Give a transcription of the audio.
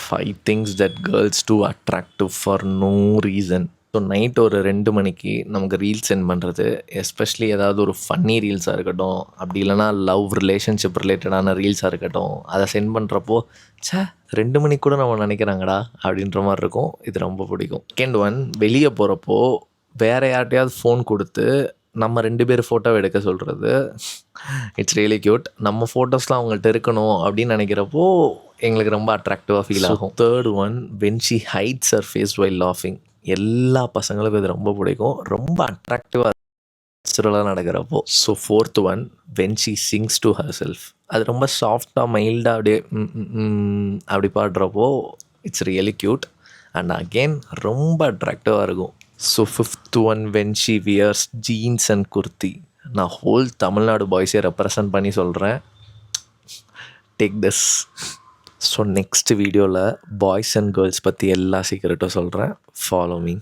5 things that girls do attractive for no reason. So night ஒரு 2 மணிக்கு நமக்கு reels send பண்ணுறது, எஸ்பெஷலி ஏதாவது ஒரு ஃபன்னி ரீல்ஸாக இருக்கட்டும், அப்படி இல்லைனா லவ் ரிலேஷன்ஷிப் ரிலேட்டடான ரீல்ஸாக இருக்கட்டும், அதை சென்ட் பண்ணுறப்போ 2 மணிக்கு கூட நம்ம நினைக்கிறாங்கடா அப்படின்ற மாதிரி இருக்கும். இது ரொம்ப பிடிக்கும். செகண்ட் ஒன், வெளியே போகிறப்போ வேறு யார்கிட்டையாவது ஃபோன் கொடுத்து நம்ம 2 பேர் ஃபோட்டோவை எடுக்க சொல்கிறது. It's really cute. நம்ம ஃபோட்டோஸ்லாம் அவங்கள்ட்ட இருக்கணும் அப்படின்னு நினைக்கிறப்போ எங்களுக்கு ரொம்ப அட்ராக்டிவாக ஃபீல் ஆகும். Third one, when she hides her face while லாஃபிங். எல்லா பசங்களுக்கும் இது ரொம்ப பிடிக்கும். ரொம்ப அட்ராக்டிவாக நேச்சுரலாக நடக்கிறப்போ. So fourth one, when she sings to herself. அது ரொம்ப சாஃப்டாக மைல்டாக அப்படியே அப்படி பாடுறப்போ it's really cute and again ரொம்ப அட்ராக்டிவாக இருக்கும். So fifth one, when she wears jeans and kurti. நான் ஹோல் தமிழ்நாடு பாய்ஸை ரெப்ரசன்ட் பண்ணி சொல்கிறேன். Take this. ஸோ நெக்ஸ்ட் வீடியோவில் பாய்ஸ் அண்ட் கேர்ள்ஸ் பற்றி எல்லா சீக்ரெட்டும் சொல்கிறேன். Follow me.